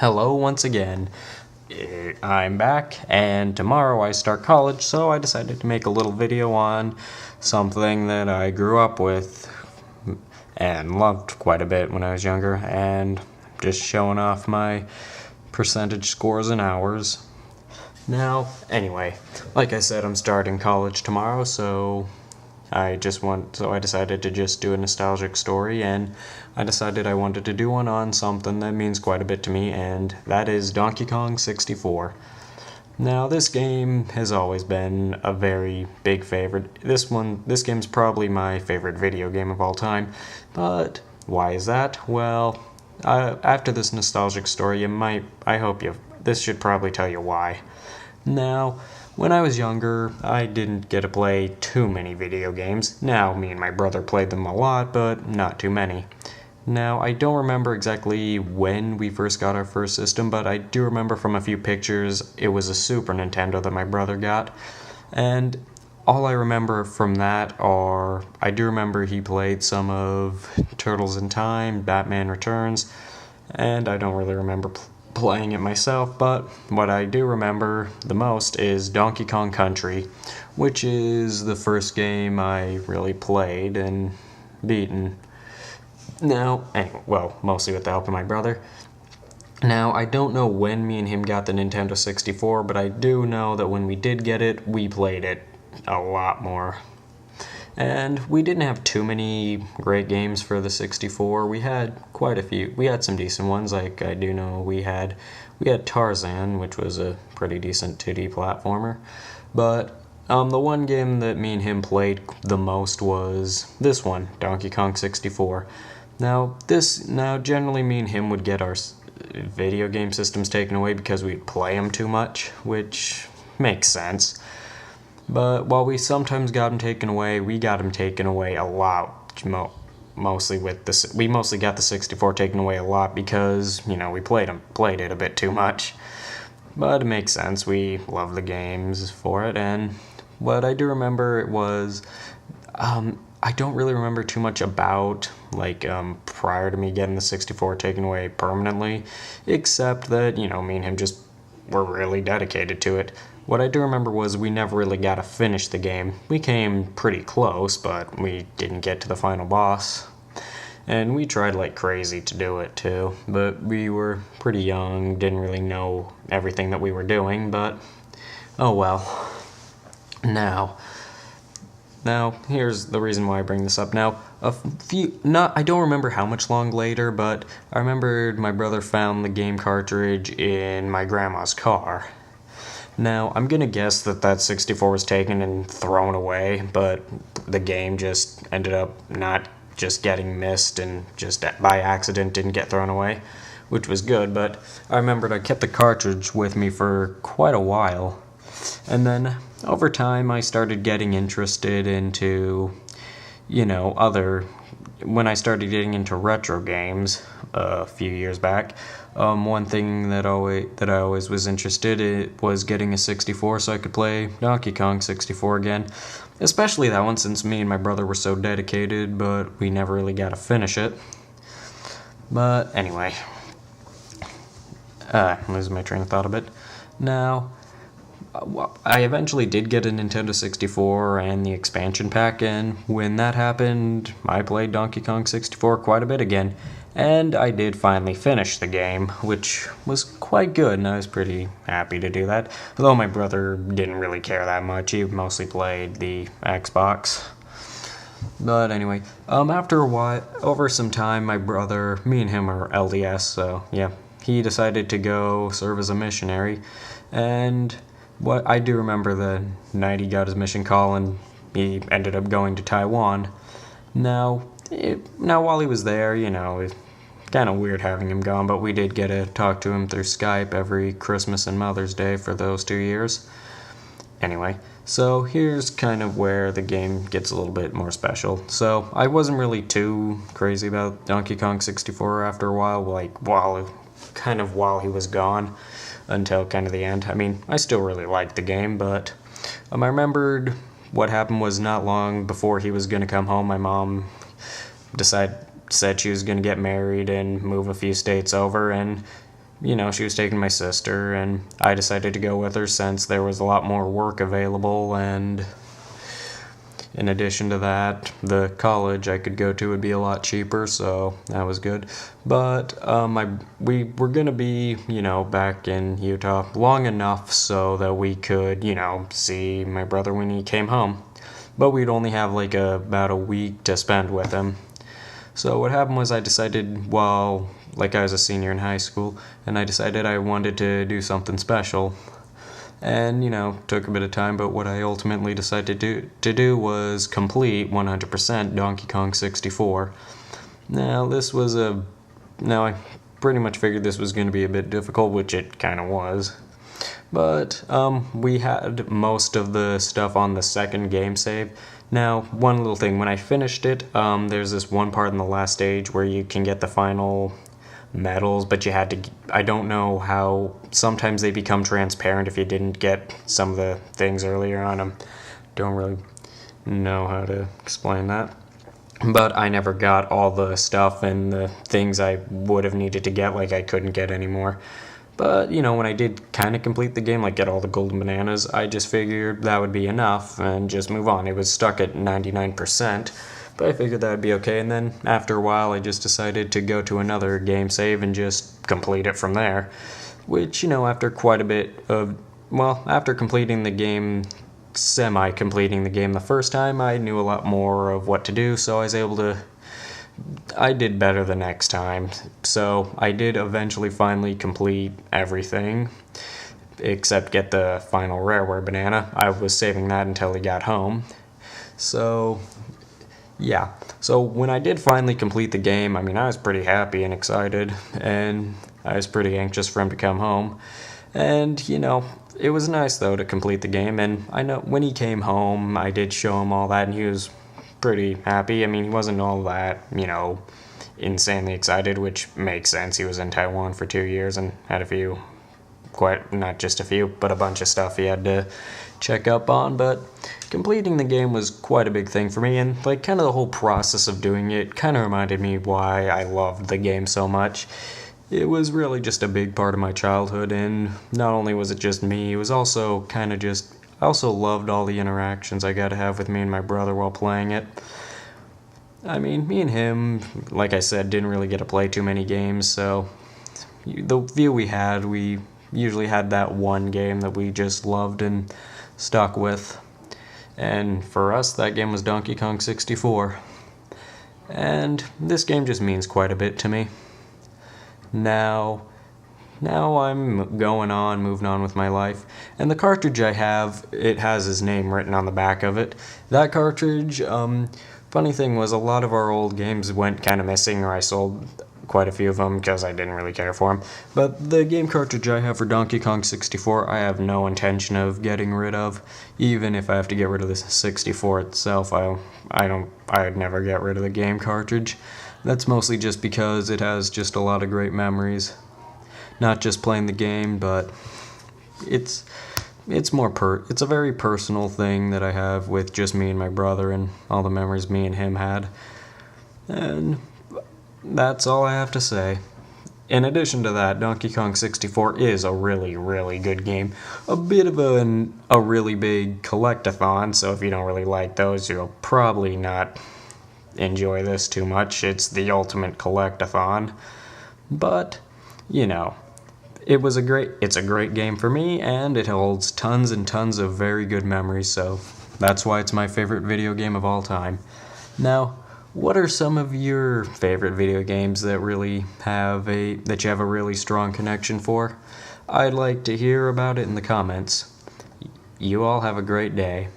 Hello once again. I'm back, and tomorrow I start college, so I decided to make a little video on something that I grew up with and loved quite a bit when I was younger, and just showing off my percentage scores and hours. Now, anyway, like I said, I'm starting college tomorrow, so I decided to just do a nostalgic story, and I decided I wanted to do one on something that means quite a bit to me, and that is Donkey Kong 64. Now, this game has always been a very big favorite. This game's probably my favorite video game of all time, but why is that? Well, after this nostalgic story, this should probably tell you why. Now, when I was younger, I didn't get to play too many video games. Now, me and my brother played them a lot, but not too many. Now, I don't remember exactly when we first got our first system, but I do remember from a few pictures it was a Super Nintendo that my brother got. And all I remember from that are, I do remember he played some of Turtles in Time, Batman Returns, and I don't really remember playing it myself, but what I do remember the most is Donkey Kong Country, which is the first game I really played and beaten. Now, anyway, well, mostly with the help of my brother. Now, I don't know when me and him got the Nintendo 64, but I do know that when we did get it, we played it a lot more. And we didn't have too many great games for the 64. We had quite a few. We had some decent ones, like I do know we had Tarzan, which was a pretty decent 2D platformer. But the one game that me and him played the most was this one, Donkey Kong 64. Now, generally me and him would get our video game systems taken away because we'd play them too much, which makes sense. But while we sometimes got them taken away, we got them taken away a lot. We mostly got the 64 taken away a lot because, we played it a bit too much. But it makes sense. We love the games for it. And what I do remember was, I don't really remember too much about, prior to me getting the 64 taken away permanently, except that, me and him just were really dedicated to it. What I do remember was we never really got to finish the game. We came pretty close, but we didn't get to the final boss. And we tried like crazy to do it too, but we were pretty young, didn't really know everything that we were doing, but oh well. Now, here's the reason why I bring this up. Now, I don't remember how much long later, but I remembered my brother found the game cartridge in my grandma's car. Now, I'm gonna guess that 64 was taken and thrown away, but the game just ended up not just getting missed and just by accident didn't get thrown away, which was good, but I remembered I kept the cartridge with me for quite a while. And then, over time, I started getting interested into, when I started getting into retro games a few years back, one thing that I always was interested in was getting a 64 so I could play Donkey Kong 64 again. Especially that one, since me and my brother were so dedicated, but we never really got to finish it. But anyway, I'm losing my train of thought a bit. Now, I eventually did get a Nintendo 64 and the expansion pack, and when that happened, I played Donkey Kong 64 quite a bit again, and I did finally finish the game, which was quite good, and I was pretty happy to do that, although my brother didn't really care that much. He mostly played the Xbox. But anyway, after a while, over some time, me and him are LDS, so yeah, he decided to go serve as a missionary, and what I do remember the night he got his mission call and he ended up going to Taiwan. Now while he was there, it's kind of weird having him gone, but we did get to talk to him through Skype every Christmas and Mother's Day for those 2 years. Anyway, so here's kind of where the game gets a little bit more special. So I wasn't really too crazy about Donkey Kong 64 after a while, while he was gone, until kind of the end. I mean, I still really liked the game, but I remembered what happened was not long before he was going to come home, my mom said she was going to get married and move a few states over, and she was taking my sister, and I decided to go with her since there was a lot more work available, and in addition to that, the college I could go to would be a lot cheaper, so that was good. But we were gonna be, back in Utah long enough so that we could, see my brother when he came home. But we'd only have like about a week to spend with him. So what happened was I decided, I was a senior in high school, and I decided I wanted to do something special. And, took a bit of time, but what I ultimately decided to do was complete 100% Donkey Kong 64. Now, I pretty much figured this was going to be a bit difficult, which it kind of was. But, we had most of the stuff on the second game save. Now, one little thing, when I finished it, there's this one part in the last stage where you can get the final medals, but you had to, I don't know how, sometimes they become transparent if you didn't get some of the things earlier on them. Don't really know how to explain that. But I never got all the stuff and the things I would have needed to get, I couldn't get anymore. But, when I did kind of complete the game, get all the golden bananas, I just figured that would be enough and just move on. It was stuck at 99%. But I figured that would be okay, and then after a while I just decided to go to another game save and just complete it from there. Which, after quite a bit of, after completing the game, semi-completing the game the first time, I knew a lot more of what to do, so I did better the next time. So I did eventually finally complete everything, except get the final Rareware banana. I was saving that until he got home. So yeah, so when I did finally complete the game, I was pretty happy and excited, and I was pretty anxious for him to come home. And, it was nice, though, to complete the game, and I know when he came home, I did show him all that, and he was pretty happy. He wasn't all that, insanely excited, which makes sense. He was in Taiwan for 2 years and had not just a few, but a bunch of stuff he had to check up on, but completing the game was quite a big thing for me, and kind of the whole process of doing it kind of reminded me why I loved the game so much. It was really just a big part of my childhood, and not only was it just me, it was also kind of just, I also loved all the interactions I got to have with me and my brother while playing it. Me and him, like I said, didn't really get to play too many games, so the few we had, we usually had that one game that we just loved and stuck with. And for us, that game was Donkey Kong 64. And this game just means quite a bit to me. Now I'm moving on with my life. And the cartridge I have, it has his name written on the back of it. That cartridge, funny thing was a lot of our old games went kind of missing, or I sold quite a few of them because I didn't really care for them. But the game cartridge I have for Donkey Kong 64, I have no intention of getting rid of. Even if I have to get rid of the 64 itself, I'd never get rid of the game cartridge. That's mostly just because it has just a lot of great memories. Not just playing the game, but it's a very personal thing that I have with just me and my brother and all the memories me and him had. And that's all I have to say. In addition to that, Donkey Kong 64 is a really, really good game. A bit of a really big collectathon, so if you don't really like those, you'll probably not enjoy this too much. It's the ultimate collectathon. But, it's a great game for me, and it holds tons and tons of very good memories, so that's why it's my favorite video game of all time. Now, what are some of your favorite video games that you have a really strong connection for? I'd like to hear about it in the comments. You all have a great day.